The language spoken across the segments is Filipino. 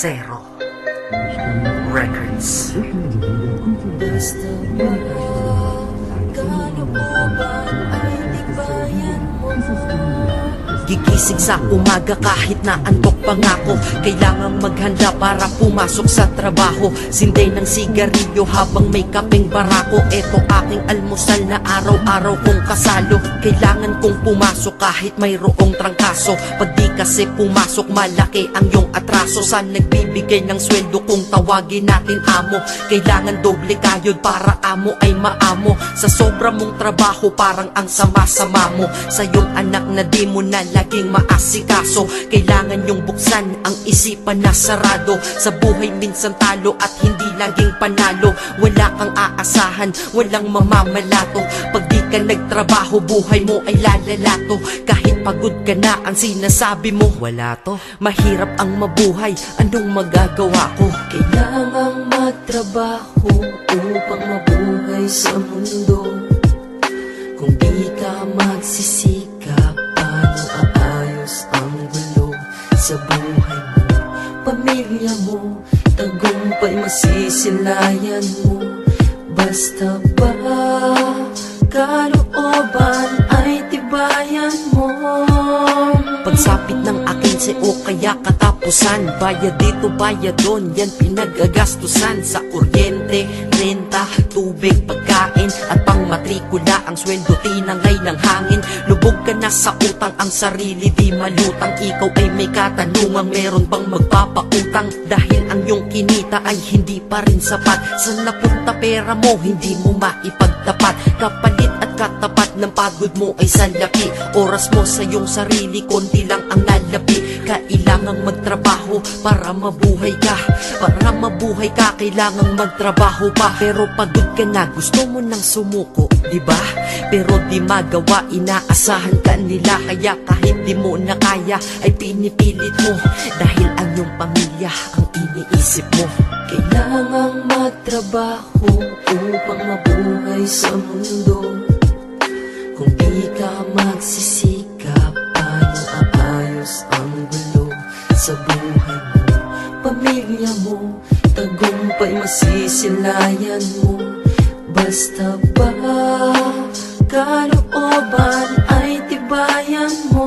Zero Records. Basta kalooban ay tibayan mo. Gigising sa umaga kahit na antok pa nga ako. Kailangang maghanda para pumasok sa trabaho. Sinday ng sigarilyo habang may kapeng barako. Eto aking almusal na araw-araw kong kasalo. Kailangan kong pumasok kahit mayroong trangkaso. Pag di kasi pumasok malaki ang iyong atraso. Sa nagbibigay ng sweldo kung tawagin natin amo. Kailangan doble kayod para amo ay maamo. Sa sobra mong trabaho parang ang sama-sama mo. Sa iyong anak na di mo na laging maasikaso. Kailangan yung buksan ang isipan na sarado. Sa buhay minsan talo at hindi laging panalo. Wala kang aasahan, walang mamamalato. Pag di ka nagtrabaho, buhay mo ay lalalato. Kahit pagod ka na, ang sinasabi mo wala to. Mahirap ang mabuhay, anong magagawa ko? Kailangang magtrabaho upang mabuhay sa mundo. Kung di ka magsisikap, paano aayos ang gulo sa buhay mo? Pamilya mo, tagumpay masisilayan mo. Basta ba kalooban ay tibayan mo. Pagsapit ng akin o kaya katapusan, bayad dito, bayad doon, yan pinagagastusan. Sa kuryente, renta, tubig, pagkain at pang matrikula. Ang sweldo tinangay ng hangin. Lubog ka na sa utang, ang sarili di malutang. Ikaw ay may katanungan, meron bang magpapautang? Dahil ang iyong kinita ay hindi pa rin sapat. Saan napunta pera mo, hindi mo maipagtapat. Kapalit at katapat ng pagod mo ay salapi. Oras mo sa iyong sarili, konti lang ang nalapi. Kailangang magtrabaho para mabuhay ka. Para mabuhay ka, kailangang magtrabaho pa. Pero pagod ka na, gusto mo nang sumuko, diba? Pero di magawa, inaasahan ka nila. Kaya kahit di mo na kaya, ay pinipilit mo. Dahil ang iyong pamilya ang iniisip mo. Kailangang magtrabaho upang mabuhay sa mundo. Kung di ka magsisikap, paano aayos ang gulo sa buhay mo? Pamilya mo, tagumpay masisilayan mo. Basta ba kalooban ay tibayan mo.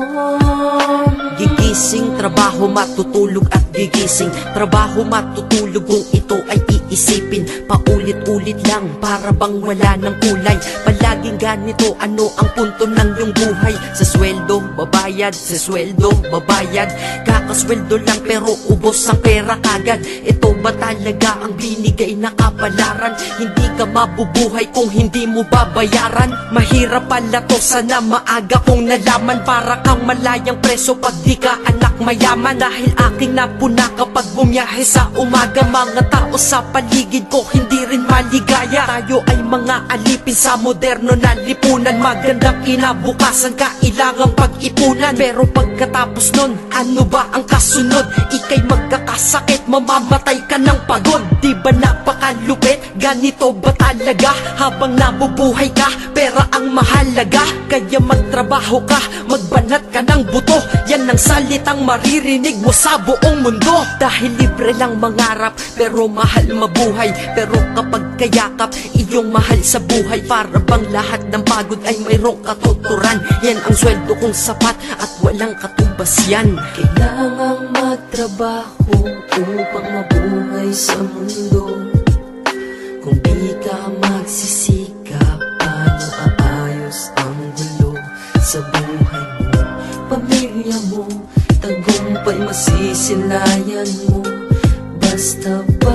Gigising, trabaho, matutulog at gigising. Trabaho, matutulog kung ito ay iisipin. Paulit-ulit lang, para bang wala ng kulay. Palaging ganito, ano ang punto ng iyong buhay? Sa sweldo, babayad, sa sweldo, babayad. Kakasweldo lang pero ubos ang pera kagad. Ito ba talaga ang binigay na kapalaran? Hindi ka mabubuhay kung hindi mo babayaran. Mahirap pala to, sana maaga kong nalaman. Para kang malayang preso pag di ka anak mayaman. Dahil aking napuna kapag bumiyahe sa umaga. Mga tao sa paligid ko hindi rin maligaya. Tayo ay mga alipin sa moderno na lipunan. Magandang kinabukasan, kailangang pag-ipunan. Pero pagkatapos nun, ano ba ang kasunod? Ika'y magkakasakit, mamamatay ka ng pagod. Di ba napakalupit? Ganito ba talaga? Habang nabubuhay ka, pera ang mahalaga. Kaya magtrabaho ka, magbanat ka ng buto. Yan ang salitang maririnig mo sa buong mundo. Dahil libre lang mangarap, pero mahal mabuhay. Pero kapag kayakap, iyong mahal sa buhay. Para bang lahat ng pagod ay mayroong katuturan. Yan ang sweldo kong sapat at walang katumbas yan. Kailangang magtrabaho upang mabuhay sa mundo. Kung di ka magsisikap, paano aayos ang gulo sa buhay mo? Pamilya mo, tagumpay masisilayan mo. Basta ba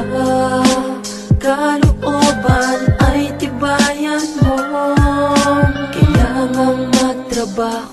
kalooban ay tibayan mo. Kailangang magtrabaho